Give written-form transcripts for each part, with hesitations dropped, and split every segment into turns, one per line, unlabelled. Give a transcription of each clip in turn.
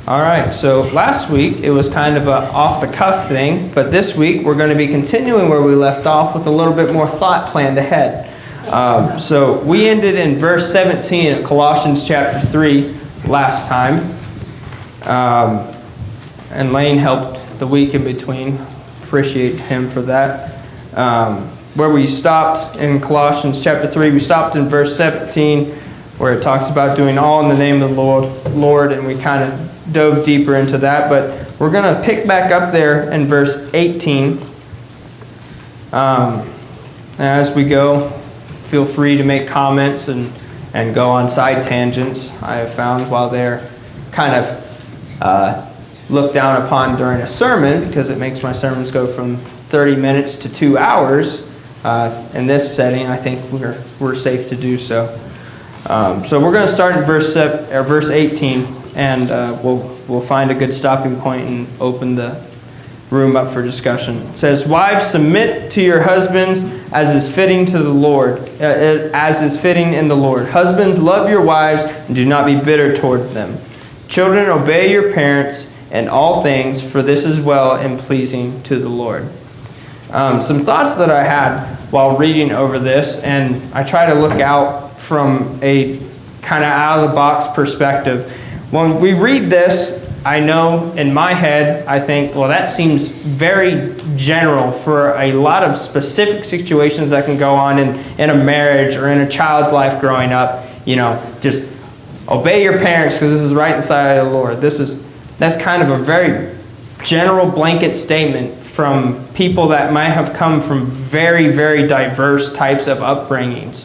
All right, so last week it was kind of a off-the-cuff thing, but this week we're going to be continuing where we left off with a little bit more thought planned ahead. So we ended in verse 17 of Colossians chapter 3 last time, and Lane helped the week in between. Appreciate him for that. Where we stopped in Colossians chapter 3, we stopped in verse 17, where it talks about doing all in the name of the Lord, and we kind of dove deeper into that. But we're going to pick back up there in verse 18. As we go, feel free to make comments and go on side tangents. I have found while they're kind of looked down upon during a sermon, because it makes my sermons go from 30 minutes to 2 hours. In this setting, I think we're safe to do so. So we're going to start in verse 18, and we'll find a good stopping point and open the room up for discussion. It says, "Wives, submit to your husbands as is fitting to the Lord, as is fitting in the Lord. Husbands, love your wives and do not be bitter toward them. Children, obey your parents in all things, for this is well and pleasing to the Lord." Some thoughts that I had while reading over this, and I try to look out from a kind of out-of-the-box perspective. When we read this, I know in my head, I think, well, that seems very general for a lot of specific situations that can go on in a marriage or in a child's life growing up. You know, just obey your parents because this is right inside of the Lord. That's kind of a very general blanket statement from people that might have come from very, very diverse types of upbringings.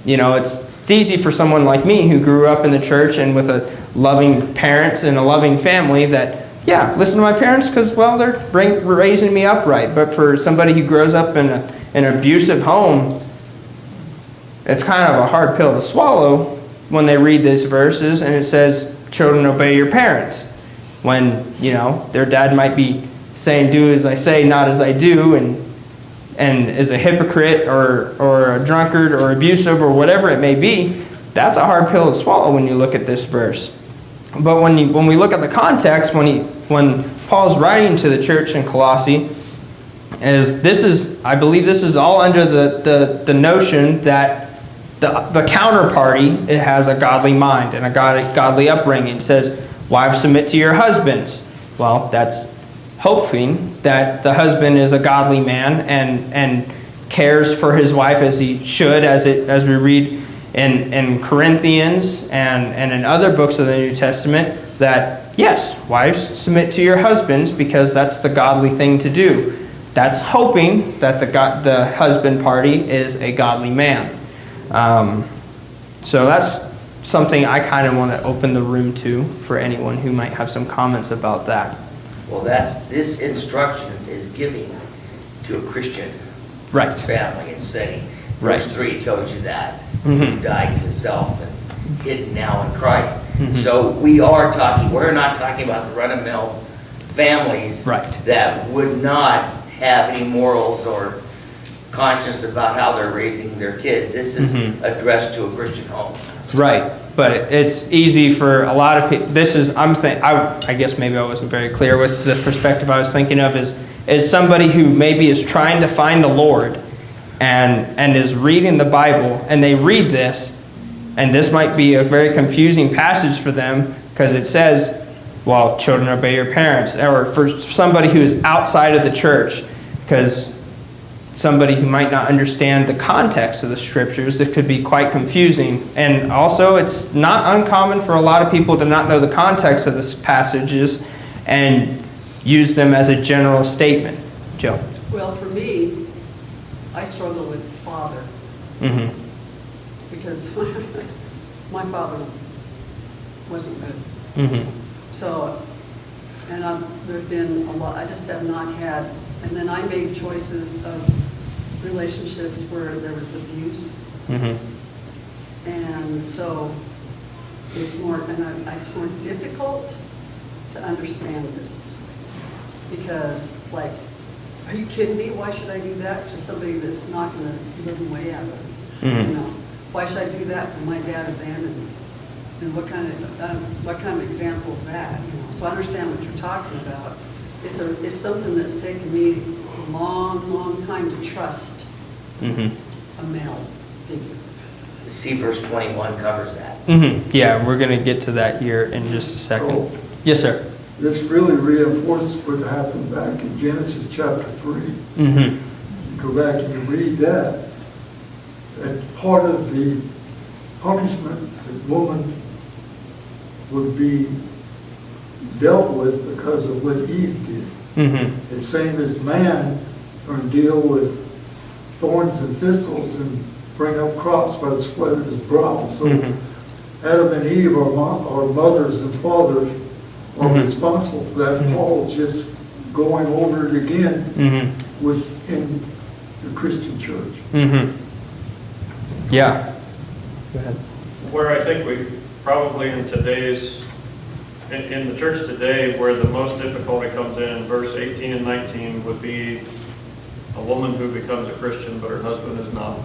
It's easy for someone like me who grew up in the church and with a loving parents and a loving family that, yeah, listen to my parents because, well, they're raising me upright. But for somebody who grows up in an abusive home, it's kind of a hard pill to swallow when they read these verses and it says, "Children, obey your parents." When, their dad might be saying, "Do as I say, not as I do," and is a hypocrite or a drunkard or abusive or whatever it may be, that's a hard pill to swallow when you look at this verse. But when we look at the context, when Paul's writing to the church in Colossae, I believe this is all under the notion that the counterparty, it has a godly mind and a godly upbringing. It says, "Wives, submit to your husbands." Well, that's hoping that the husband is a godly man and cares for his wife as he should, as we read in Corinthians and in other books of the New Testament, that yes, wives, submit to your husbands because that's the godly thing to do. That's hoping that the husband party is a godly man. So that's something I kind of want to open the room to for anyone who might have some comments about that.
Well, this instruction is giving to a Christian family and setting. Verse 3 tells you that. Mm-hmm. Dying to self and hidden now in Christ. Mm-hmm. So we're not talking about the run-of-the-mill families that would not have any morals or conscience about how they're raising their kids. This is addressed to a Christian home. Right.
But it's easy for a lot of people. I guess maybe I wasn't very clear with the perspective I was thinking of is somebody who maybe is trying to find the Lord and is reading the Bible, and they read this, and this might be a very confusing passage for them because it says, well, children, obey your parents. Or for somebody who is outside of the church, because somebody who might not understand the context of the scriptures, it could be quite confusing. And also, it's not uncommon for a lot of people to not know the context of the passages and use them as a general statement. Joe?
Well, for me, I struggle with father. Mm-hmm. Because my father wasn't good. Mm-hmm. So, and there have been a lot, I just have not had, and then I made choices of relationships where there was abuse. Mm-hmm. And so it's more, it's more difficult to understand this. Because, like, are you kidding me? Why should I do that to somebody that's not going to live way out of it? Mm-hmm. Why should I do that when my dad abandoned me? And what kind of example is that? You know, so I understand what you're talking about. It's something that's taken me a long, long time to trust a male figure.
See, verse 21 covers that.
Yeah, we're going to get to that here in just a second.
Oh.
Yes, sir.
This really reinforces what happened back in Genesis chapter 3. You go back and you read that, and part of the punishment that woman would be dealt with because of what Eve did. It's same as man going to deal with thorns and thistles and bring up crops by the sweat of his brow. So Adam and Eve are mothers and fathers are responsible for that. Paul's just going over it again within the Christian church.
Yeah. Go ahead.
Where I think we probably in the church today, where the most difficulty comes in verse 18 and 19 would be a woman who becomes a Christian but her husband is not.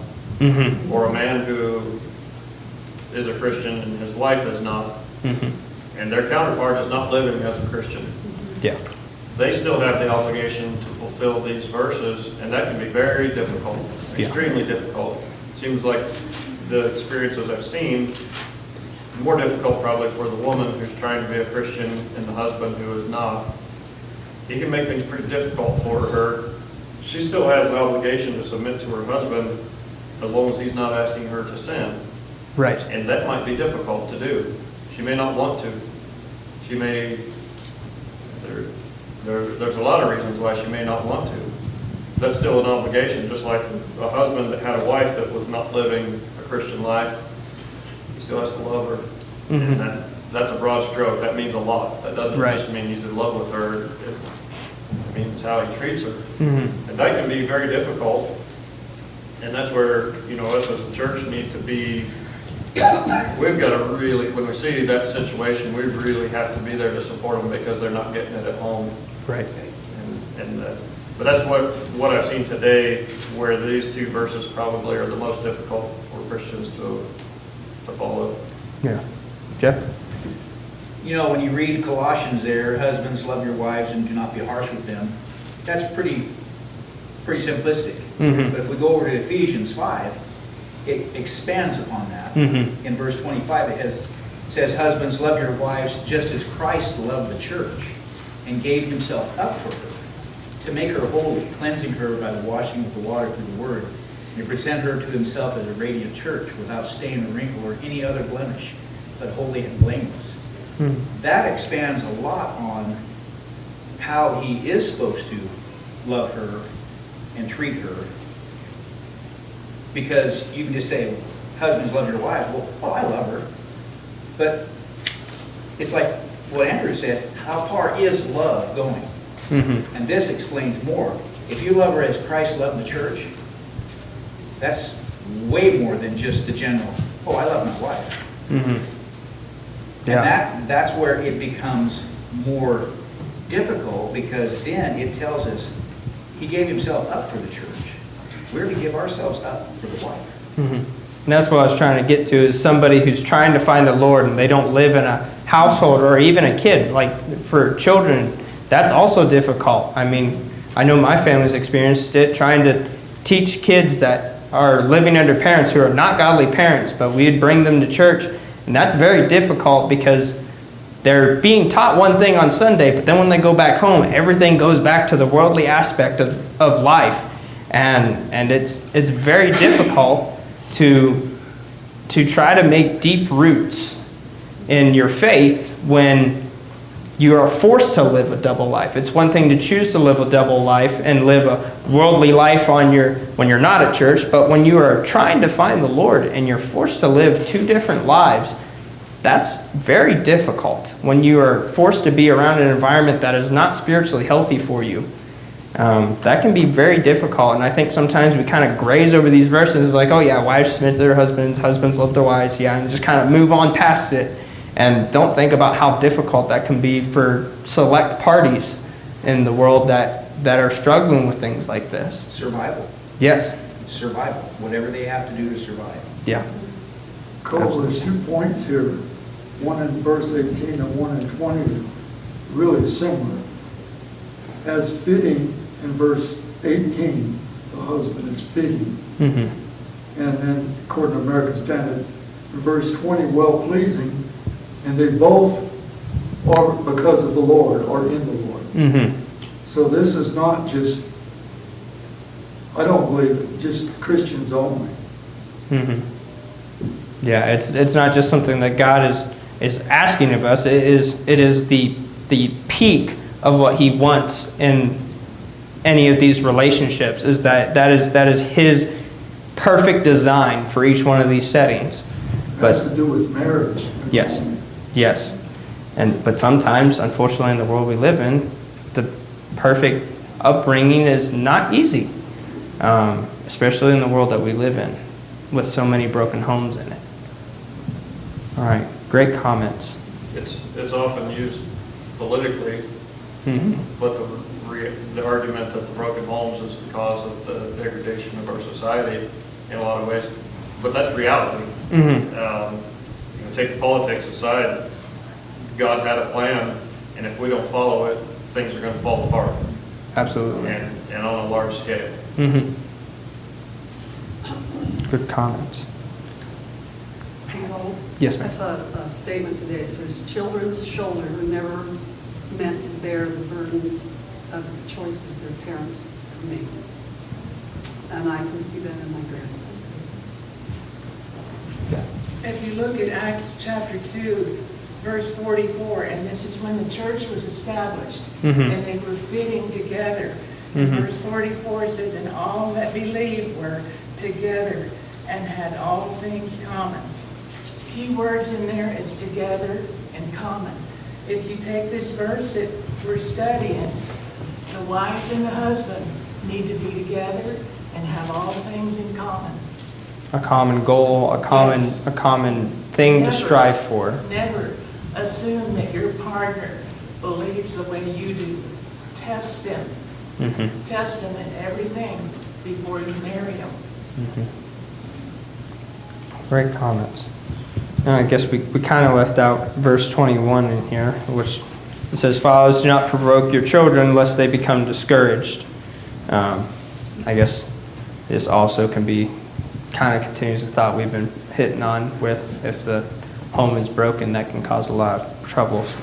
Or a man who is a Christian and his wife is not. And their counterpart is not living as a Christian.
Yeah.
They still have the obligation to fulfill these verses, and that can be very difficult, extremely difficult. Seems like the experiences I've seen, more difficult probably for the woman who's trying to be a Christian and the husband who is not. He can make things pretty difficult for her. She still has an obligation to submit to her husband as long as he's not asking her to sin.
Right.
And that might be difficult to do. She may not want to. She may, there's a lot of reasons why she may not want to. That's still an obligation, just like a husband that had a wife that was not living a Christian life, he still has to love her. And that's a broad stroke. That means a lot. That doesn't just mean he's in love with her. It means how he treats her. And that can be very difficult. And that's where, you know, us as a church need to be, we've got to really, when we see that situation, we really have to be there to support them because they're not getting it at home.
Right.
But that's what I've seen today, where these two verses probably are the most difficult for Christians to follow.
Yeah. Jeff?
You know, when you read Colossians there, husbands, love your wives and do not be harsh with them, that's pretty simplistic. But if we go over to Ephesians 5, it expands upon that. In verse 25, it says, husbands, love your wives just as Christ loved the church and gave himself up for her, to make her holy, cleansing her by the washing of the water through the word, and to present her to himself as a radiant church, without stain or wrinkle or any other blemish, but holy and blameless. That expands a lot on how he is supposed to love her and treat her. Because you can just say, husbands, love your wives. Well, I love her. But it's like what Andrew said, how far is love going? And this explains more. If you love her as Christ loved the church, that's way more than just the general, oh, I love my wife. And that's where it becomes more difficult, because then it tells us he gave himself up for the church. We're to give ourselves up for the wife.
And that's what I was trying to get to, is somebody who's trying to find the Lord and they don't live in a household, or even a kid. Like for children, that's also difficult. I mean, I know my family's experienced it, trying to teach kids that are living under parents who are not godly parents, but we'd bring them to church. And that's very difficult, because they're being taught one thing on Sunday, but then when they go back home, everything goes back to the worldly aspect of life. And it's very difficult to try to make deep roots in your faith when you are forced to live a double life. It's one thing to choose to live a double life and live a worldly life when you're not at church, but when you are trying to find the Lord and you're forced to live two different lives, that's very difficult. When you are forced to be around an environment that is not spiritually healthy for you, that can be very difficult. And I think sometimes we kind of graze over these verses like, oh yeah, wives submit to their husbands, husbands love their wives, yeah, and just kind of move on past it. And don't think about how difficult that can be for select parties in the world that are struggling with things like this.
Survival.
Yes.
It's survival. Whatever they have to do to survive.
Yeah.
Cole, there's 2 points here. one in verse 18 and one in 20 are really similar. As fitting in verse 18, the husband is fitting.
Mm-hmm.
And then, according to American Standard, in verse 20, well-pleasing, and they both are because of the Lord, or in the Lord.
Mm-hmm.
So this is not just, I don't believe it, just Christians only.
Mm-hmm. Yeah, it's not just something that God is asking of us. It is the peak of what He wants in any of these relationships. That is His perfect design for each one of these settings.
It has to do with marriage.
Yes. But sometimes, unfortunately, in the world we live in, the perfect upbringing is not easy, especially in the world that we live in, with so many broken homes in it. All right, great comments.
It's often used politically,
Mm-hmm.
but the argument that the broken homes is the cause of the degradation of our society in a lot of ways. But that's reality.
Mm-hmm.
Take the politics aside, God had a plan, and if we don't follow it, things are going to fall apart.
Absolutely.
And on a large scale.
Mm-hmm. Good comments. Yes, ma'am.
I saw a statement today. It says, children's children are never meant to bear the burdens of the choices their parents make. And I can see that in my grandson.
If you look at Acts chapter 2, verse 44, and this is when the church was established,
Mm-hmm.
and they were fitting together.
Mm-hmm.
Verse 44 says, and all that believed were together and had all things common. Key words in there is together and common. If you take this verse that we're studying, the wife and the husband need to be together and have all things in common.
A common goal, a common thing to
Never.
strive for.
Never assume that your partner believes the way you do. Test them.
Mm-hmm.
Test them in everything before you marry them.
Mm-hmm. Great comments. And I guess we kind of left out verse 21 in here, which it says, fathers, do not provoke your children lest they become discouraged. I guess this also can be kind of continues the thought we've been hitting on with if the home is broken, that can cause a lot of troubles.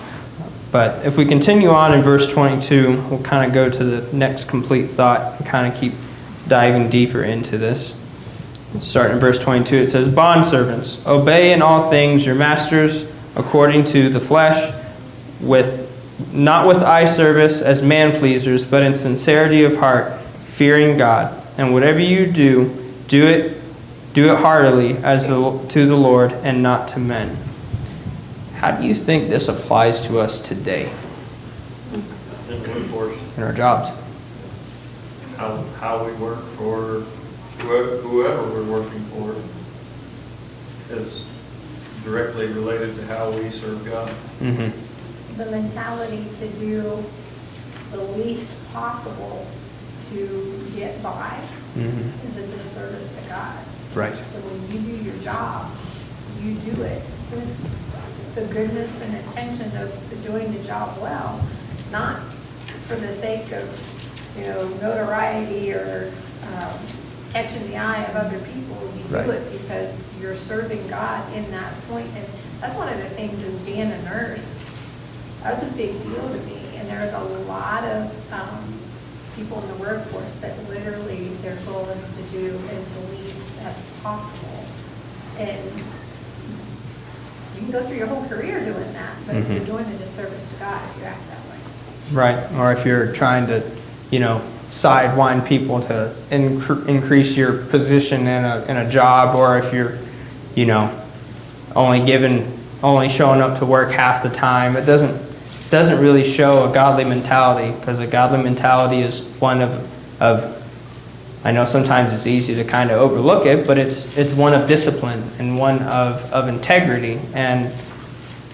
But if we continue on in verse 22, we'll kind of go to the next complete thought and kind of keep diving deeper into this. Starting in verse 22, it says, bondservants, obey in all things your masters according to the flesh, not with eye service as man-pleasers, but in sincerity of heart, fearing God. And whatever you do, do it heartily as to the Lord and not to men. How do you think this applies to us today
In the workforce,
in our jobs?
how we work for whoever we're working for is directly related to how we serve God.
Mm-hmm.
The mentality to do the least possible to get by
Mm-hmm.
is a disservice to God.
Right.
So when you do your job, you do it with the goodness and intention of doing the job well, not for the sake of, notoriety or catching the eye of other people. You do
Right.
it because you're serving God in that point. And that's one of the things as being a nurse, that was a big deal to me. And there's a lot of people in the workforce that literally their goal is to do as the least as possible. And you can go through your whole career doing that, but
Mm-hmm.
you're doing a disservice to God if you act that way.
Right. Or if you're trying to, sidewind people to increase your position in a job, or if you're, only showing up to work half the time, it doesn't really show a godly mentality, because a godly mentality is one of I know sometimes it's easy to kind of overlook it, but it's one of discipline and one of integrity. And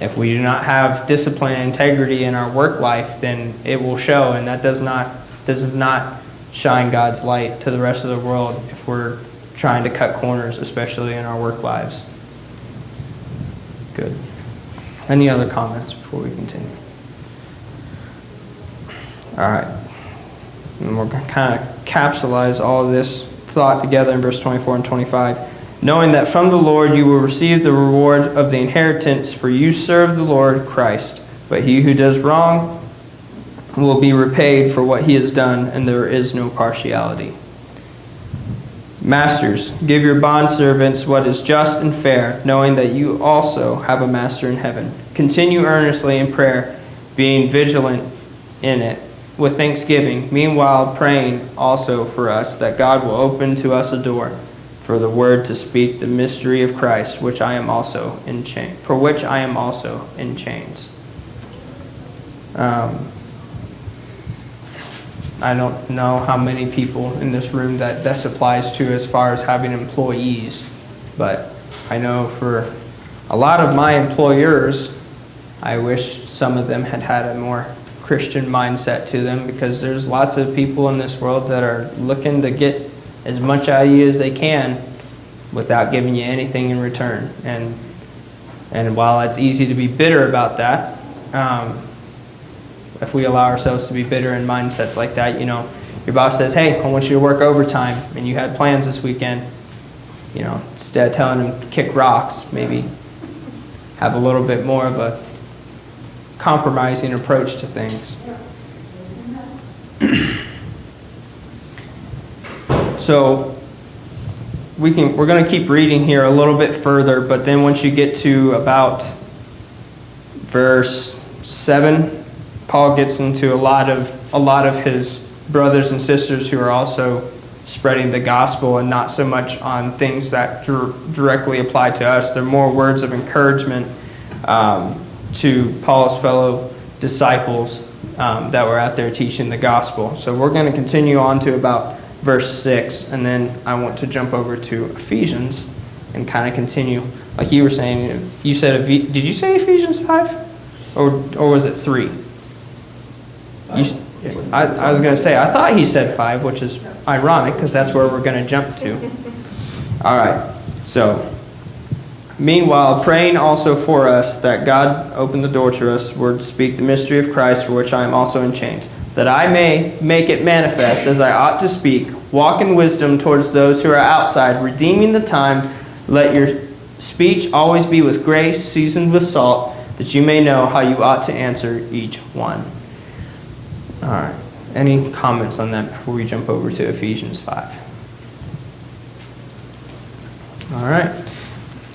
if we do not have discipline and integrity in our work life, then it will show, and that does not shine God's light to the rest of the world if we're trying to cut corners, especially in our work lives. Good. Any other comments before we continue? All right. And we're going to kind of capsulize all of this thought together in verse 24 and 25. Knowing that from the Lord you will receive the reward of the inheritance, for you serve the Lord Christ. But he who does wrong will be repaid for what he has done, and there is no partiality. Masters, give your bondservants what is just and fair, knowing that you also have a master in heaven. Continue earnestly in prayer, being vigilant in it, with thanksgiving, meanwhile praying also for us, that God will open to us a door for the word to speak the mystery of Christ, which I am also in chains. For which I am also in chains. I don't know how many people in this room that this applies to as far as having employees, but I know for a lot of my employers, I wish some of them had had a more Christian mindset to them, because there's lots of people in this world that are looking to get as much out of you as they can without giving you anything in return. And while it's easy to be bitter about that, if we allow ourselves to be bitter in mindsets like that, your boss says, hey, I want you to work overtime, and you had plans this weekend, instead of telling them to kick rocks, maybe have a little bit more of a compromising approach to things. So we're going to keep reading here a little bit further, but then once you get to about verse 7, Paul gets into a lot of his brothers and sisters who are also spreading the gospel, and not so much on things that directly apply to us. They're more words of encouragement to Paul's fellow disciples that were out there teaching the gospel. So we're going to continue on to about verse 6, and then I want to jump over to Ephesians and kind of continue. Like you were saying, you said, did you say Ephesians 5? Or was it 3? I was going to say, I thought he said 5, which is ironic because that's where we're going to jump to. All right. So, meanwhile, praying also for us that God open the door to us, word to speak the mystery of Christ, for which I am also in chains, that I may make it manifest as I ought to speak, walk in wisdom towards those who are outside, redeeming the time. Let your speech always be with grace, seasoned with salt, that you may know how you ought to answer each one. All right. Any comments on that before we jump over to Ephesians 5? All right.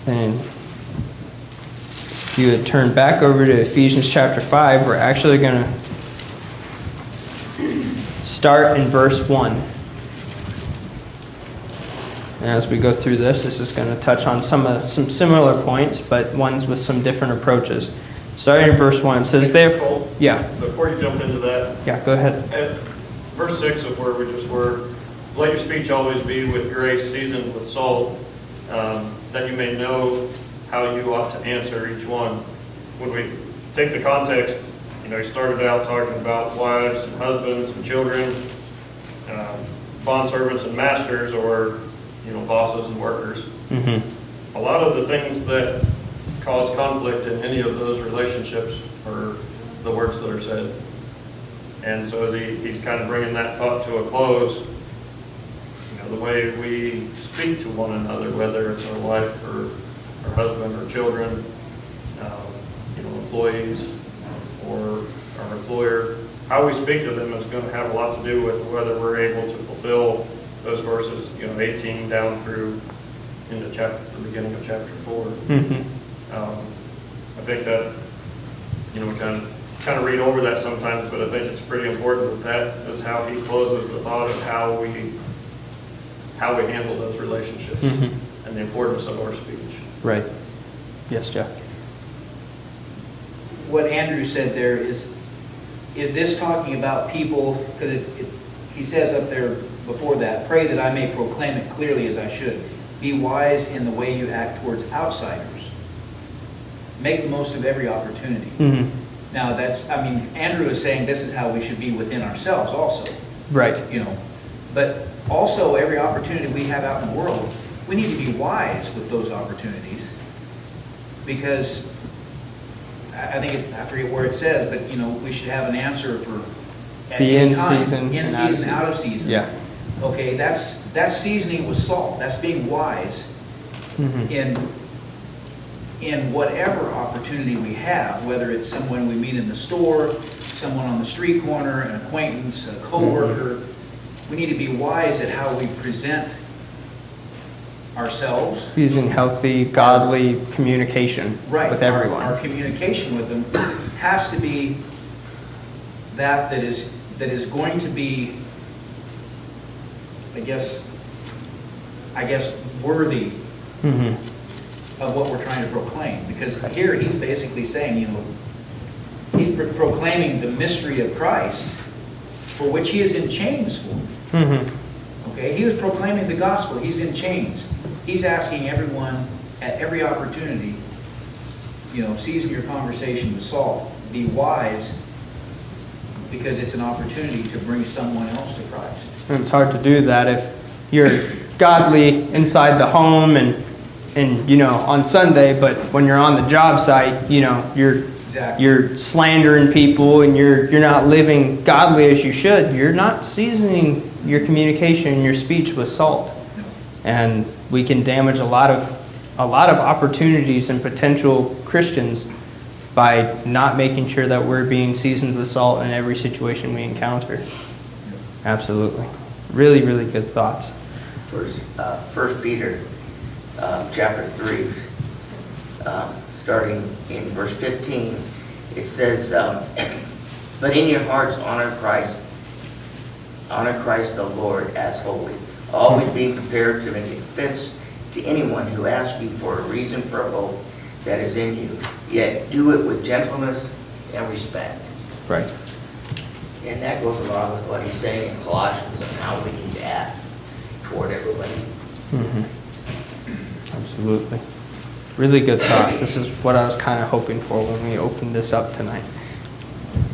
And if you would turn back over to Ephesians chapter 5, we're actually going to start in verse 1. And as we go through this is going to touch on some similar points, but ones with some different approaches. Starting in verse 1, it says, therefore, yeah.
Before you jump into that,
yeah, go ahead.
At verse 6 of where we just were, let your speech always be with grace, seasoned with salt, that you may know how you ought to answer each one. When we take the context, he started out talking about wives and husbands and children, bondservants and masters, or bosses and workers. Mm-hmm. A lot of the things that cause conflict in any of those relationships are the words that are said. And so as he's kind of bringing that thought to a close, the way we speak to one another, whether it's our wife or our husband or children, employees or our employer, how we speak to them is going to have a lot to do with whether we're able to fulfill those verses, 18 down through into the beginning of chapter 4. Mm-hmm. I think that, we kind of read over that sometimes, but I think it's pretty important that is how he closes the thought of how we handle those relationships, mm-hmm. and the importance of our speech. Right.
Yes, Jeff.
What Andrew said there is this talking about people, because he says up there before that, pray that I may proclaim it clearly as I should. Be wise in the way you act towards outsiders. Make the most of every opportunity. Mm-hmm. Now Andrew is saying this is how we should be within ourselves also.
Right.
But also every opportunity we have out in the world, we need to be wise with those opportunities, because I think, I forget where it says, but, we should have an answer for. at
Be
any
in
time.
season
In
and out of
season, out of season.
Yeah.
Okay, that's seasoning with salt. That's being wise in whatever opportunity we have, whether it's someone we meet in the store, someone on the street corner, an acquaintance, a coworker. We need to be wise at how we present ourselves.
Using healthy, godly communication with everyone.
Our communication with them has to be that is going to be, I guess, worthy of what we're trying to proclaim. Because here he's basically saying, he's proclaiming the mystery of Christ, for which he is in chains for. Okay, he was proclaiming the gospel. He's in chains. He's asking everyone at every opportunity, season your conversation with salt. Be wise, because it's an opportunity to bring someone else to Christ.
And it's hard to do that if you're godly inside the home and on Sunday, but when you're on the job site, you're slandering people and you're not living godly as you should. You're not seasoning your communication and your speech with salt. And we can damage a lot of opportunities and potential Christians by not making sure that we're being seasoned with salt in every situation we encounter. Absolutely. Really, really good thoughts.
First Peter chapter 3, starting in verse 15, it says, but in your hearts honor Christ the Lord as holy, always being prepared to make defense to anyone who asks you for a reason for hope that is in you, yet do it with gentleness and respect.
Right.
And that goes along with what he's saying in Colossians on how we need to act toward everybody.
Absolutely. Really good thoughts. This is what I was kind of hoping for when we opened this up tonight.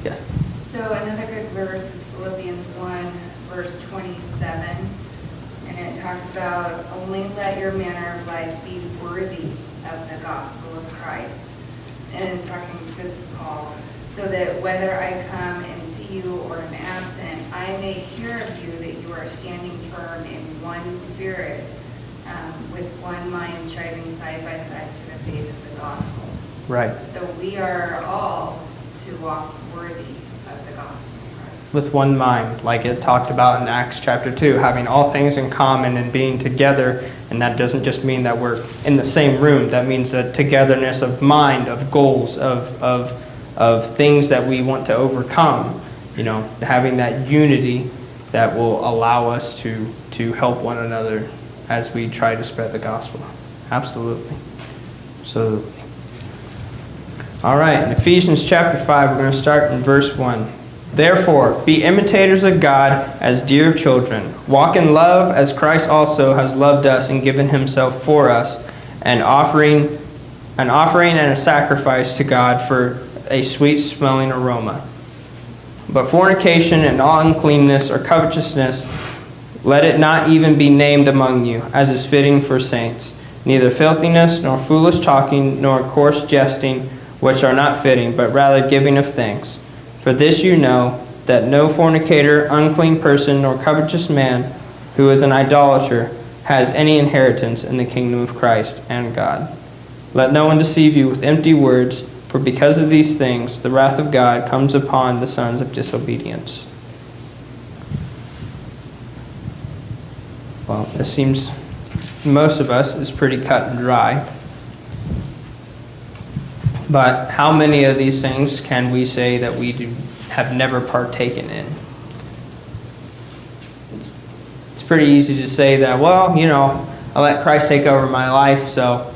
Yes.
So another good verse is Philippians 1, verse 27. And it talks about, only let your manner of life be worthy of the gospel of Christ. And it's talking, this is Paul, so that whether I come and see you or am absent, I may hear of you that you are standing firm in one spirit, with one mind, striving side by side for the faith of the gospel.
Right.
So we are all to walk worthy of the gospel of Christ.
With one mind, like it talked about in Acts chapter 2, having all things in common and being together. And that doesn't just mean that we're in the same room. That means a togetherness of mind, of goals, of things that we want to overcome. Having that unity that will allow us to help one another as we try to spread the gospel. Absolutely. Absolutely. All right, in Ephesians chapter 5, we're going to start in verse 1. Therefore, be imitators of God as dear children. Walk in love as Christ also has loved us and given himself for us, an offering and a sacrifice to God for a sweet-smelling aroma. But fornication and all uncleanness or covetousness, let it not even be named among you, as is fitting for saints. Neither filthiness, nor foolish talking, nor coarse jesting, which are not fitting, but rather giving of thanks. For this you know, that no fornicator, unclean person, nor covetous man, who is an idolater, has any inheritance in the kingdom of Christ and God. Let no one deceive you with empty words, for because of these things the wrath of God comes upon the sons of disobedience. Well, this seems, most of us, is pretty cut and dry. But how many of these things can we say that we have never partaken in? It's pretty easy to say that, well, I let Christ take over my life, so,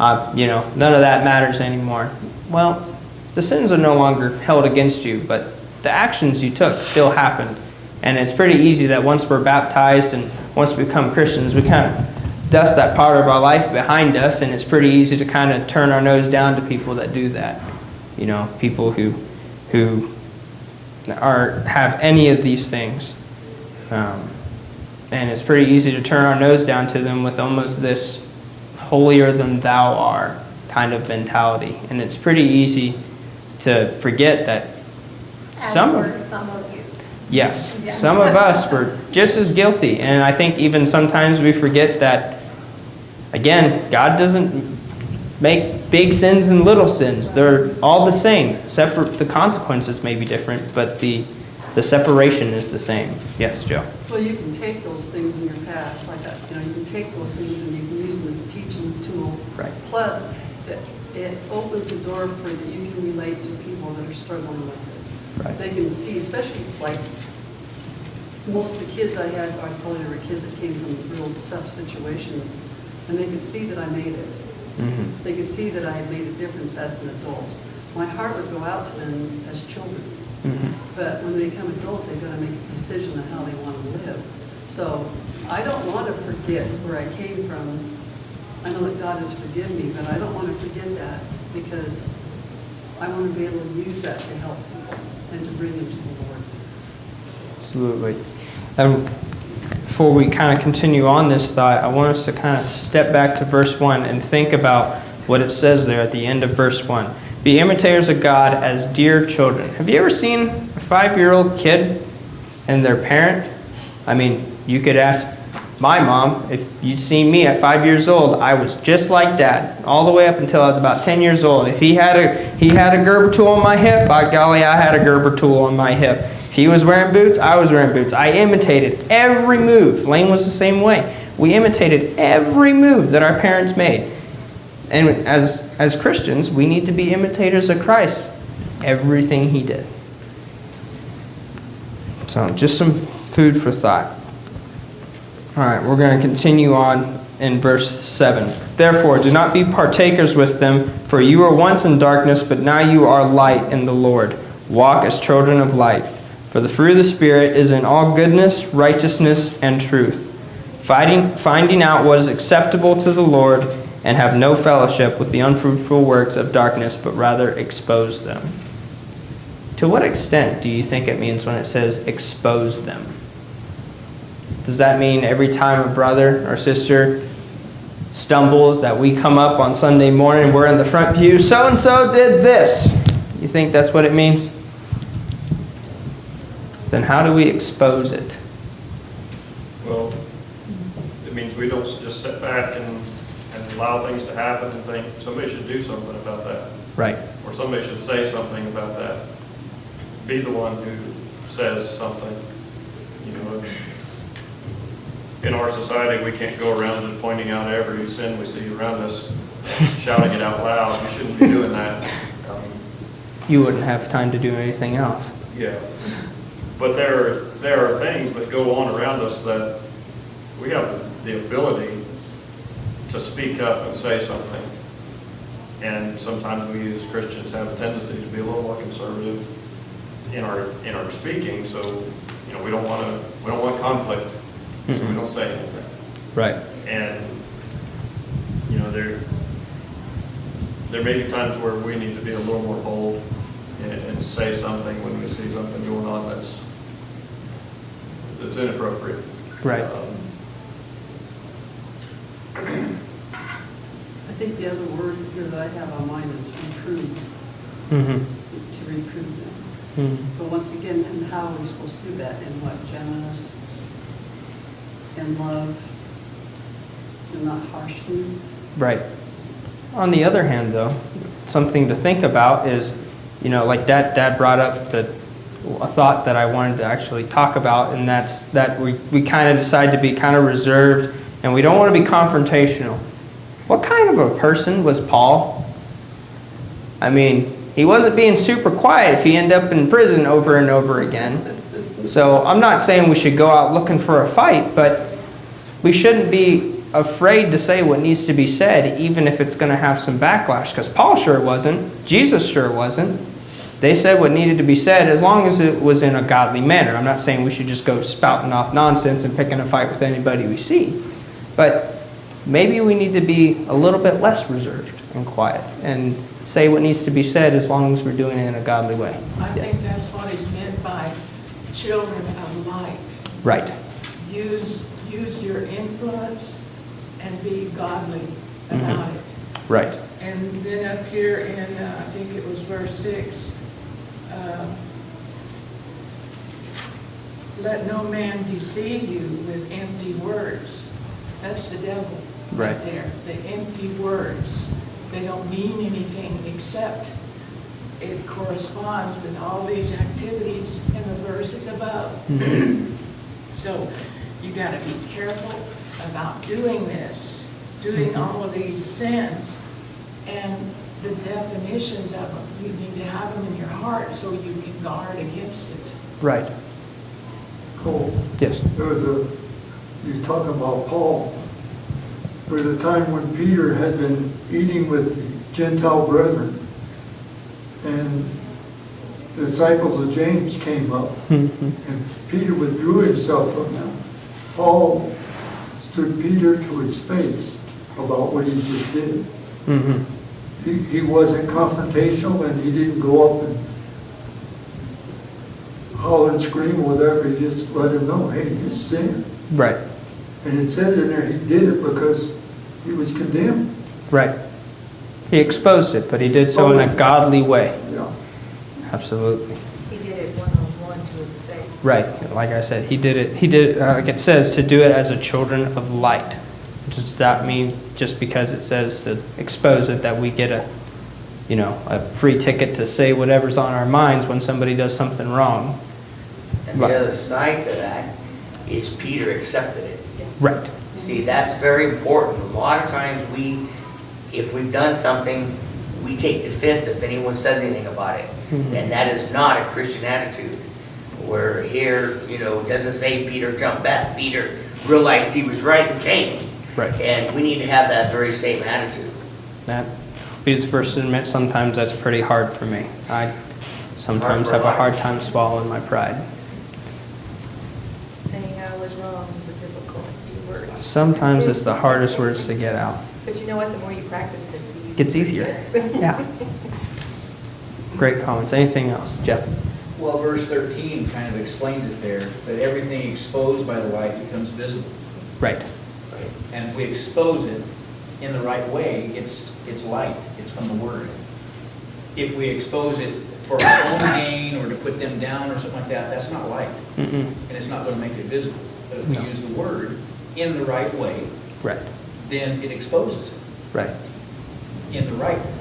none of that matters anymore. Well, the sins are no longer held against you, but the actions you took still happened. And it's pretty easy that once we're baptized and once we become Christians, we kind of dust that part of our life behind us, and it's pretty easy to kind of turn our nose down to people that do that. People who have any of these things. And it's pretty easy to turn our nose down to them with almost this holier than thou art kind of mentality. And it's pretty easy to forget that some of
you.
yes,
Yeah.
some of us were just as guilty. And I think even sometimes we forget that, again, God doesn't make big sins and little sins. They're all the same. Separate, the consequences may be different, but the separation is the same. Yes, Joe?
Well, you can take those things in your past, like, you can take those things and you can use them as a teaching tool.
Right.
Plus, it opens the door for that you can relate to people that are struggling with it.
Right.
They can see, especially like most of the kids I had, I told you, were kids that came from real tough situations, and they could see that I made it.
Mm-hmm.
They could see that I had made a difference as an adult. My heart would go out to them as children.
Mm-hmm.
But when they become adult, they've got to make a decision on how they want to live. So I don't want to forget where I came from. I know that God has forgiven me, but I don't want to forget that because I want to be able to use that to help people and to bring them to the Lord.
Absolutely. Before we kind of continue on this thought, I want us to kind of step back to verse 1 and think about what it says there at the end of verse 1. Be imitators of God as dear children. Have you ever seen a 5-year-old kid and their parent? I mean, you could ask my mom, if you'd seen me at 5 years old, I was just like Dad, all the way up until I was about 10 years old. If he had a Gerber tool on my hip, by golly, I had a Gerber tool on my hip. If he was wearing boots, I was wearing boots. I imitated every move. Lane was the same way. We imitated every move that our parents made. And as Christians, we need to be imitators of Christ. Everything he did. So just some food for thought. All right, we're going to continue on in verse 7. Therefore, do not be partakers with them, for you were once in darkness, but now you are light in the Lord. Walk as children of light. For the fruit of the Spirit is in all goodness, righteousness, and truth, finding out what is acceptable to the Lord, and have no fellowship with the unfruitful works of darkness, but rather expose them. To what extent do you think it means when it says expose them? Does that mean every time a brother or sister stumbles that we come up on Sunday morning, we're in the front pew, so-and-so did this? You think that's what it means? Then how do we expose it?
Well, it means we don't just sit back and allow things to happen and think somebody should do something about that.
Right.
Or somebody should say something about that. Be the one who says something. It's, in our society, we can't go around and pointing out every sin we see around us, shouting it out loud. We shouldn't be doing that.
You wouldn't have time to do anything else.
Yeah. But there are things that go on around us that we have the ability to speak up and say something. And sometimes we as Christians have a tendency to be a little more conservative in our speaking, so we don't want conflict, so we don't say anything.
Right.
And there may be times where we need to be a little more bold and say something when we see something going on that's inappropriate.
Right.
I think the other word here that I have on mine is reprove.
Mm-hmm.
To reprove them.
Mm-hmm.
But once again, and how are we supposed to do that? In what? Gentleness and love and not harshly?
Right. On the other hand, though, something to think about is, like Dad brought up a thought that I wanted to actually talk about, and that's that we kind of decide to be kind of reserved, and we don't want to be confrontational. What kind of a person was Paul? I mean, he wasn't being super quiet if he ended up in prison over and over again. So I'm not saying we should go out looking for a fight, but we shouldn't be afraid to say what needs to be said, even if it's going to have some backlash, because Paul sure wasn't. Jesus sure wasn't. They said what needed to be said as long as it was in a godly manner. I'm not saying we should just go spouting off nonsense and picking a fight with anybody we see. But maybe we need to be a little bit less reserved and quiet and say what needs to be said as long as we're doing it in a godly way.
I think that's what is meant by children of light.
Right.
Use your influence and be godly about it.
Right.
And then up here in, I think it was verse 6, let no man deceive you with empty words. That's the devil right there. The empty words. They don't mean anything except it corresponds with all these activities in the verses above. So you got to be careful about doing this, doing all of these sins, and the definitions of them. You need to have them in your heart so you can guard against it.
Right.
Cole,
Yes.
you was talking about Paul. There was a time when Peter had been eating with the Gentile brethren, and the disciples of James came up, and Peter withdrew himself from them. Paul stood Peter to his face about what he just did. He wasn't confrontational, and he didn't go up and holler and scream or whatever. He just let him know, hey, you sin.
Right.
And it says in there he did it because he was condemned.
Right. He exposed it, but he did so in a godly way.
Yeah.
Absolutely.
He did it one-on-one to his face.
Right. Like I said, he did it, like it says, to do it as a children of light. Does that mean just because it says to expose it that we get a free ticket to say whatever's on our minds when somebody does something wrong?
And the other side to that is Peter accepted it.
Right.
See, that's very important. A lot of times if we've done something, we take defense if anyone says anything about it. And that is not a Christian attitude. Where here, it doesn't say Peter jumped back. Peter realized he was right and changed.
Right.
And we need to have that very same attitude.
That be the first to admit sometimes that's pretty hard for me. I sometimes have a hard time swallowing my pride.
Saying I was wrong is a difficult few words.
Sometimes it's the hardest words to get out.
But you know what? The more you practice it, the easier
Gets easier.
it gets.
Yeah. Great comments. Anything else, Jeff?
Well, verse 13 kind of explains it there, that everything exposed by the light becomes visible.
Right.
And if we expose it in the right way, it's light, it's from the Word. If we expose it for our own gain or to put them down or something like that, that's not light. And it's not going to make it visible. But if we use the Word in the right way,
Right.
then it exposes it
Right.
in the right way.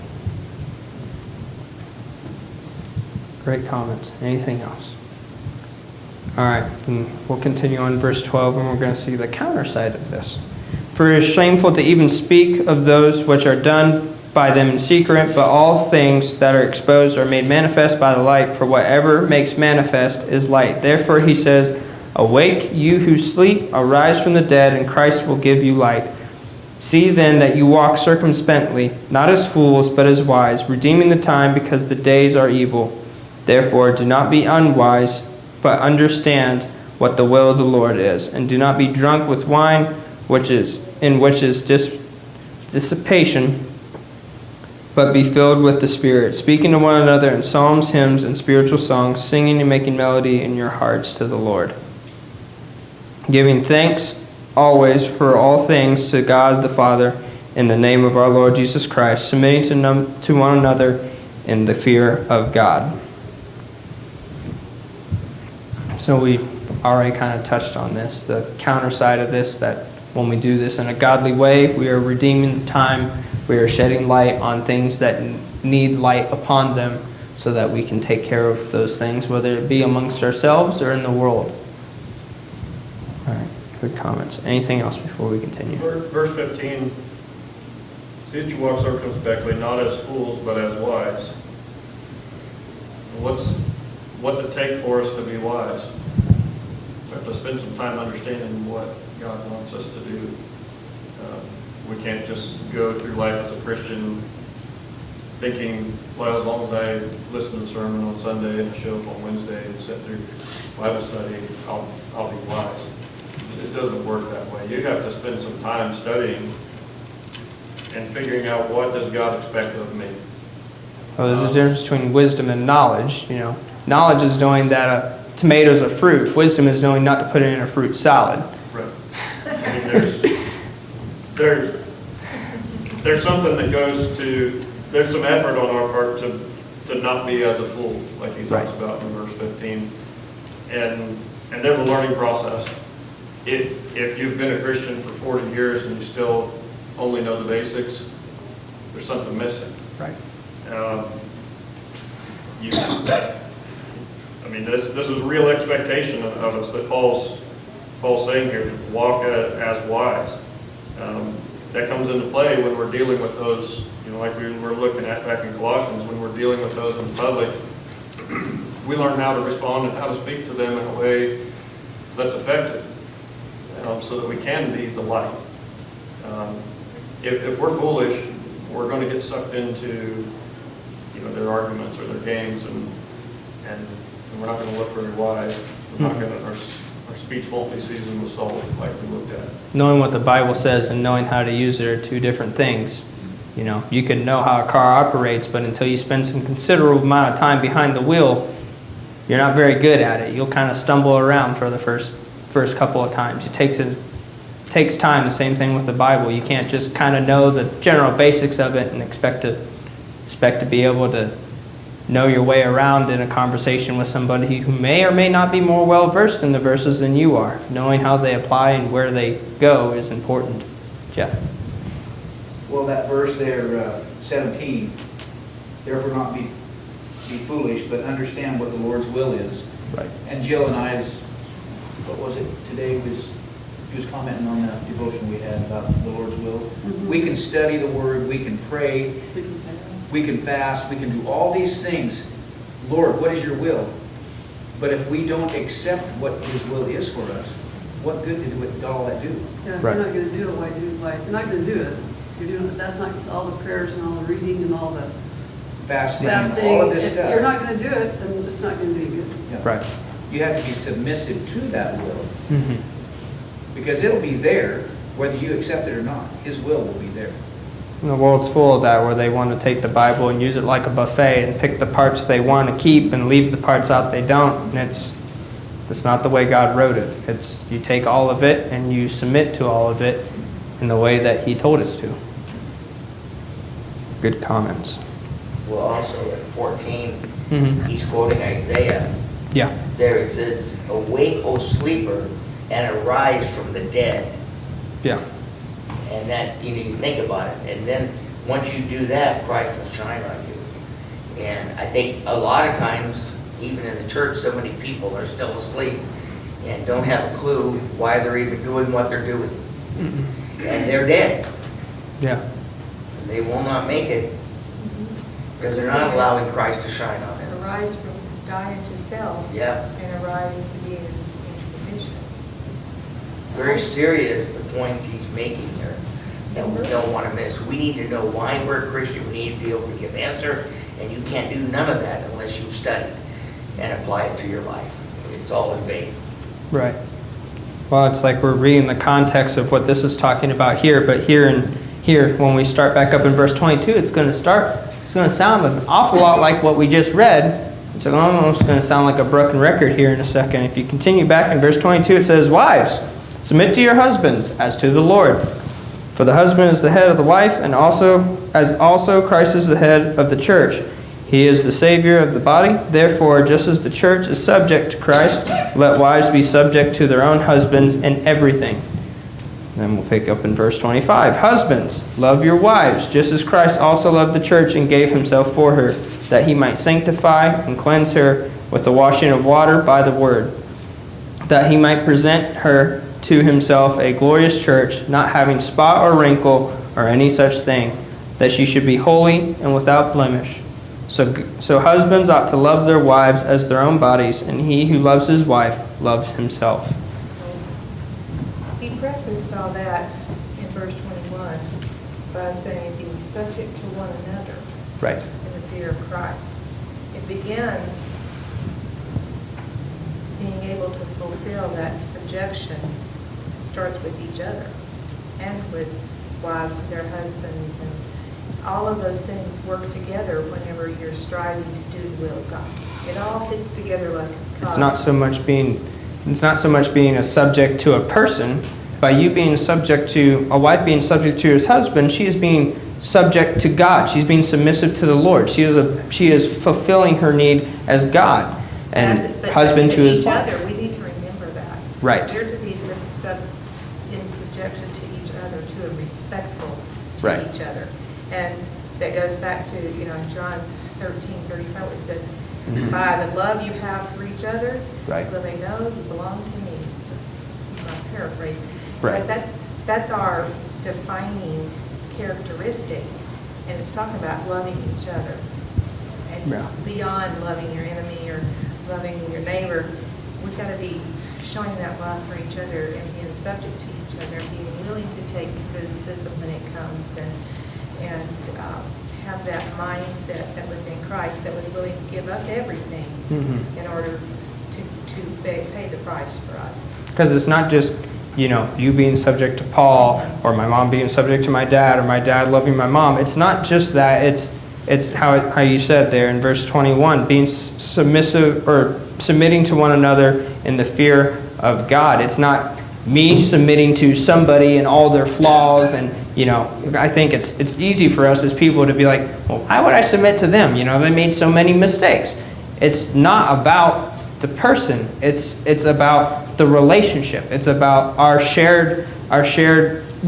Great comments. Anything else? All right, and we'll continue on verse 12, and we're going to see the counter side of this. For it is shameful to even speak of those which are done by them in secret, but all things that are exposed are made manifest by the light, for whatever makes manifest is light. Therefore he says, awake, you who sleep, arise from the dead, and Christ will give you light. See then that you walk circumspectly, not as fools, but as wise, redeeming the time, because the days are evil. Therefore do not be unwise, but understand what the will of the Lord is. And do not be drunk with wine, which is dissipation, but be filled with the Spirit, speaking to one another in psalms, hymns, and spiritual songs, singing and making melody in your hearts to the Lord, giving thanks always for all things to God the Father in the name of our Lord Jesus Christ, submitting to one another in the fear of God. So we already kind of touched on this, the counter side of this, that when we do this in a godly way, we are redeeming the time, we are shedding light on things that need light upon them so that we can take care of those things, whether it be amongst ourselves or in the world. All right, good comments. Anything else before we continue?
Verse 15, see that you walk circumspectly, not as fools, but as wise. What's it take for us to be wise? We have to spend some time understanding what God wants us to do. We can't just go through life as a Christian thinking, well, as long as I listen to the sermon on Sunday and show up on Wednesday and sit through Bible study, I'll be wise. It doesn't work that way. You have to spend some time studying and figuring out what does God expect of me.
Well, there's a difference between wisdom and knowledge. Knowledge is knowing that a tomato is a fruit. Wisdom is knowing not to put it in a fruit salad.
Right. I mean, there's there's something that goes to, there's some effort on our part to not be as a fool, like he talks about in verse 15. And there's a learning process. If you've been a Christian for 40 years and you still only know the basics, there's something missing.
Right.
This is real expectation of us that Paul's saying here, to walk as wives. That comes into play when we're dealing with those, like we were looking at back in Colossians, when we're dealing with those in public. We learn how to respond and how to speak to them in a way that's effective, so that we can be the light. If we're foolish, we're going to get sucked into their arguments or their games, and we're not going to look very wise. We're not going to, our speech won't be seasoned with salt like we looked at.
Knowing what the Bible says and knowing how to use it are two different things. You can know how a car operates, but until you spend some considerable amount of time behind the wheel, you're not very good at it. You'll kind of stumble around for the first couple of times. It takes time. The same thing with the Bible. You can't just kind of know the general basics of it and expect to be able to know your way around in a conversation with somebody who may or may not be more well versed in the verses than you are. Knowing how they apply and where they go is important. Jeff.
Well, that verse there, 17, therefore not be foolish, but understand what the Lord's will is.
Right.
And Jill and I's, what was it today, he was commenting on that devotion we had about the Lord's will.
Mm-hmm.
We can study the Word, we can pray, we can fast, we can do all these things. Lord, what is your will? But if we don't accept what his will is for us, what good did all that do?
Yeah, if
Right.
you're not going to do it, why do it? You're not going to do it. You're doing it. That's not all the prayers and all the reading and all the
Fasting,
fasting.
all of this
If
stuff.
you're not going to do it, then it's not going to be good.
Yeah.
Right.
You have to be submissive to that will,
Mm-hmm.
because it'll be there whether you accept it or not. His will be there.
The world's full of that, where they want to take the Bible and use it like a buffet and pick the parts they want to keep and leave the parts out they don't. And it's not the way God wrote it. It's you take all of it and you submit to all of it in the way that He told us to. Good comments.
Well, also in 14,
Mm-hmm.
he's quoting Isaiah.
Yeah.
There it says, "Awake, O sleeper, and arise from the dead."
Yeah.
And that, you think about it. And then, once you do that, Christ will shine on you. And I think a lot of times, even in the church, so many people are still asleep and don't have a clue why they're even doing what they're doing.
Mm-hmm.
And they're dead.
Yeah.
And they will not make it because they're not allowing Christ to shine on them.
Arise from dying to self.
Yeah.
And arise to be in submission.
Very serious, the points he's making there that we don't want to miss. We need to know why we're a Christian. We need to be able to give answer, and you can't do none of that unless you've studied and apply it to your life. It's all in vain.
Right. Well, it's like we're reading the context of what this is talking about here, but here, when we start back up in verse 22, it's going to sound an awful lot like what we just read. It's almost going to sound like a broken record here in a second. If you continue back in verse 22, it says, "Wives, submit to your husbands as to the Lord. For the husband is the head of the wife, and also Christ is the head of the church. He is the Savior of the body. Therefore, just as the church is subject to Christ, let wives be subject to their own husbands in everything." Then we'll pick up in verse 25. "Husbands, love your wives, just as Christ also loved the church and gave himself for her, that he might sanctify and cleanse her with the washing of water by the word, that he might present her to himself a glorious church, not having spot or wrinkle or any such thing, that she should be holy and without blemish. So husbands ought to love their wives as their own bodies, and he who loves his wife loves himself."
He prefaced all that in verse 21 by saying, "Be subject to one another
Right.
in the fear of Christ." It begins being able to fulfill that subjection starts with each other and with wives to their husbands, and all of those things work together whenever you're striving to do the will of God. It all fits together like a
It's not so much being a subject to a person. By you being subject to a wife being subject to his husband, she is being subject to God. She's being submissive to the Lord. She is fulfilling her need as God, and
But
husband to his
each
wife.
other, we need to remember that.
Right.
They're to be in subjection to each other, to a respectful to
Right.
each other. And that goes back to, in John 13:35, it says, by the love you have for each other,
Right.
will they know you belong to me. That's, I'm paraphrasing.
Right.
But that's our defining characteristic, and it's talking about loving each other. It's
Yeah.
beyond loving your enemy or loving your neighbor. We've got to be showing that love for each other and being subject to each other, being willing to take criticism when it comes, and have that mindset that was in Christ, that was willing to give up everything in order to pay the price for us.
Because it's not just, you being subject to Paul, or my mom being subject to my dad, or my dad loving my mom. It's not just that. It's how you said there in verse 21, being submissive or submitting to one another in the fear of God. It's not me submitting to somebody and all their flaws, and I think it's easy for us as people to be like, well, why would I submit to them? They made so many mistakes. It's not about the person. It's about the relationship. It's about our shared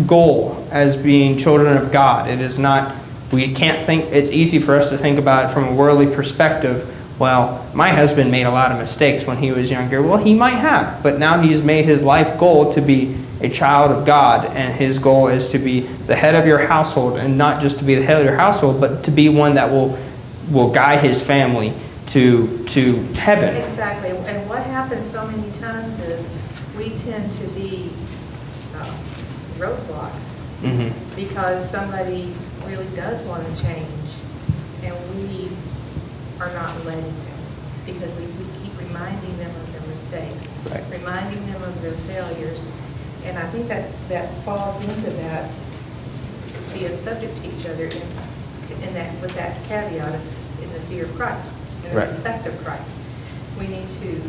goal as being children of God. It is not. We can't think. It's easy for us to think about it from a worldly perspective. Well, my husband made a lot of mistakes when he was younger. Well, he might have, but now he has made his life goal to be a child of God, and his goal is to be the head of your household, and not just to be the head of your household, but to be one that will guide his family to heaven.
Exactly, and what happens so many times is we tend to be roadblocks because somebody really does want to change, and we are not letting them, because we keep reminding them of their mistakes,
Right.
reminding them of their failures, and I think that falls into that, being subject to each other in that, with that caveat of in the fear of Christ, in the
Right.
respect of Christ. We need to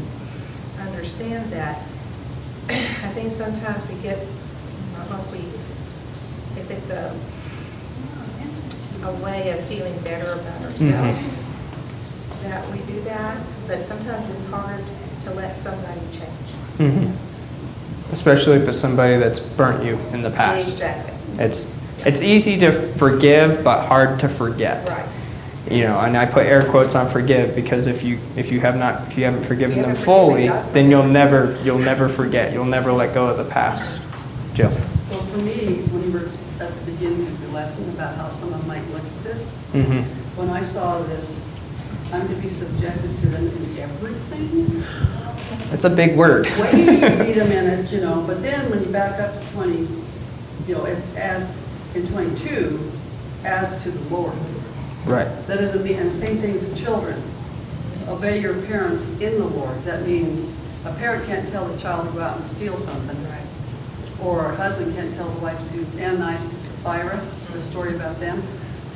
understand that. I think sometimes we get, I don't know if it's a way of feeling better about ourselves, that we do that, but sometimes it's hard to let somebody change.
Especially if it's somebody that's burnt you in the past.
Exactly.
It's easy to forgive, but hard to forget.
Right.
And I put air quotes on forgive, because if you haven't forgiven them
haven't
fully,
forgiven,
then you'll never forget. You'll never let go of the past. Jill.
Well, for me, when we were at the beginning of the lesson about how someone might look at this, when I saw this, I'm to be subjected to them in everything.
That's a big word.
Way you read a minute, but then when you back up to 20, as in 22, as to the Lord.
Right.
That doesn't mean, and the same thing with children. Obey your parents in the Lord. That means a parent can't tell the child to go out and steal something. Right. Or a husband can't tell the wife to do, Ananias and Sapphira, the story about them.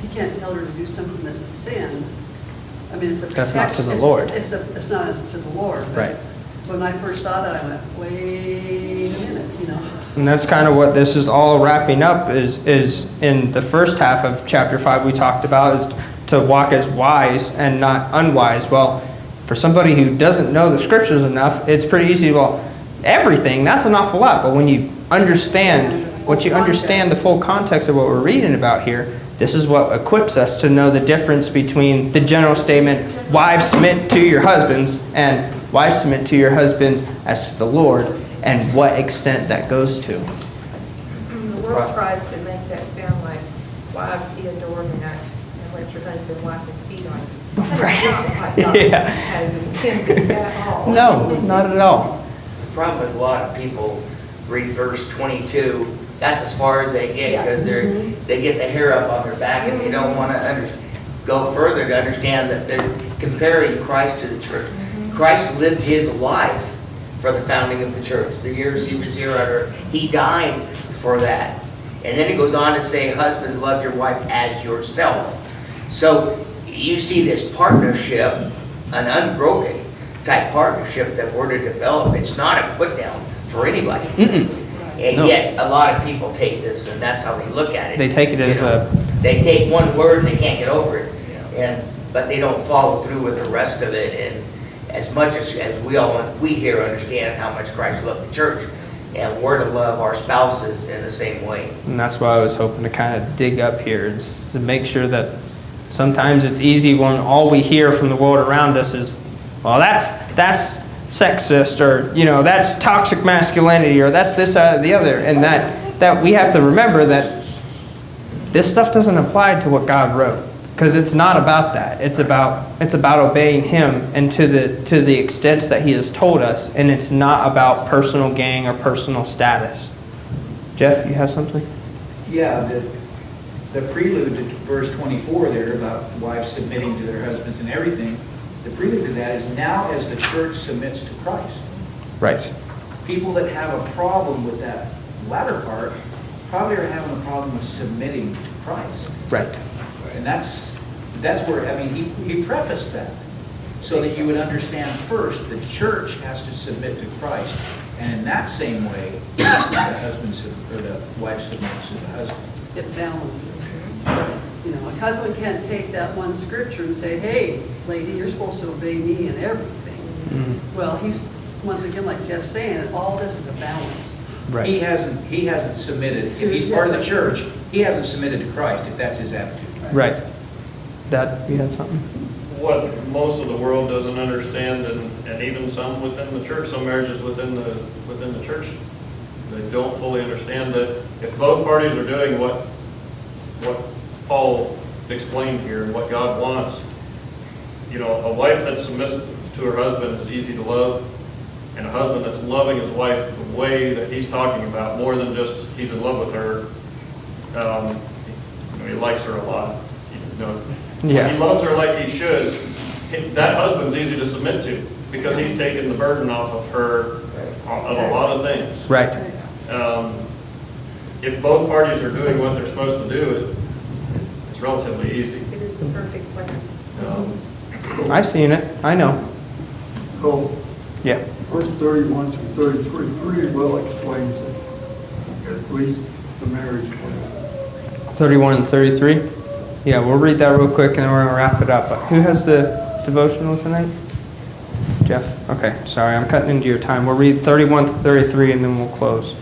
He can't tell her to do something that's a sin. I mean, it's a
That's not to the
it's-
Lord.
It's not as to the Lord. But
Right.
when I first saw that, I went, wait a minute,
And that's kind of what this is all wrapping up, is in the first half of chapter 5 we talked about, is to walk as wise and not unwise. Well, for somebody who doesn't know the scriptures enough, it's pretty easy. Well, everything, that's an awful lot. But when you understand the full context of what we're reading about here, this is what equips us to know the difference between the general statement, wives submit to your husbands, and wives submit to your husbands as to the Lord, and what extent that goes to.
The world tries to make that sound like, wives, be a doormat and let your husband wipe his feet on you. That's not what God
Yeah.
has intended at all.
No, not at all.
The problem with a lot of people read verse 22, that's as far as they get, because they get the hair up on their back, and they don't want to go further to understand that they're comparing Christ to the church. Christ lived his life for the founding of the church. The years he was here on earth, he died for that. And then he goes on to say, husbands, love your wife as yourself. So you see this partnership, an unbroken type partnership that we're to develop. It's not a put down for anybody. And
No.
yet a lot of people take this, and that's how they look at it.
They take it as
they take one word and they can't get over it. But they don't follow through with the rest of it. And as much as we here understand how much Christ loved the church, and we're to love our spouses in the same way.
And that's why I was hoping to kind of dig up here, is to make sure that sometimes it's easy when all we hear from the world around us is, well, that's sexist, or, you know, that's toxic masculinity, or that's this, that, or the other. And that we have to remember that this stuff doesn't apply to what God wrote. Because it's not about that. It's about obeying Him, and to the extent that He has told us, and it's not about personal gain or personal status. Jeff, you have something?
Yeah, the prelude to verse 24 there about wives submitting to their husbands and everything, the prelude to that is now as the church submits to Christ.
Right.
People that have a problem with that latter part probably are having a problem with submitting to Christ.
Right.
And that's where, I mean, he prefaced that so that you would understand first the church has to submit to Christ, and in that same way, the wife submits to the husband.
It balances. You know, a husband can't take that one scripture and say, hey, lady, you're supposed to obey me in everything.
Mm-hmm.
Well, he's, once again, like Jeff's saying, all this is a balance.
Right.
He hasn't submitted, if he's part of the church, he hasn't submitted to Christ, if that's his attitude.
Right. Dad, you have something?
What most of the world doesn't understand, and even some within the church, some marriages within the church, they don't fully understand that if both parties are doing what Paul explained here and what God wants, you know, a wife that's submissive to her husband is easy to love, and a husband that's loving his wife the way that he's talking about, more than just he's in love with her, he likes her a lot. You know,
Yeah.
he loves her like he should. That husband's easy to submit to because he's taken the burden off of her of a lot of things.
Right.
If both parties are doing what they're supposed to do, it's relatively easy.
It is the perfect plan.
I've seen it. I know.
So,
Yeah.
verse 31 through 33 pretty well explains it, at least the marriage plan.
31 and 33? Yeah, we'll read that real quick and then we're going to wrap it up. But who has the devotional tonight? Jeff? Okay, sorry, I'm cutting into your time. We'll read 31 to 33 and then we'll close.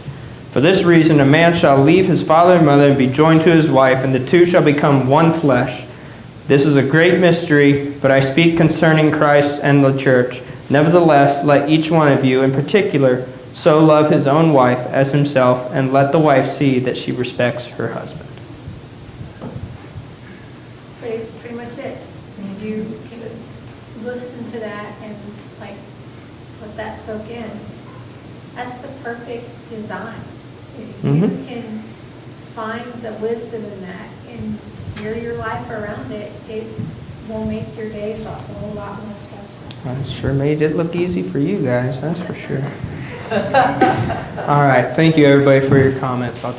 For this reason, a man shall leave his father and mother and be joined to his wife, and the two shall become one flesh. This is a great mystery, but I speak concerning Christ and the church. Nevertheless, let each one of you in particular so love his own wife as himself, and let the wife see that she respects her husband.
Pretty much it. You can listen to that and like let that soak in. That's the perfect design. If you can find the wisdom in that and gear your life around it, it will make your days a whole lot more stressful.
I sure made it look easy for you guys, that's for sure. All right, thank you everybody for your comments. I'll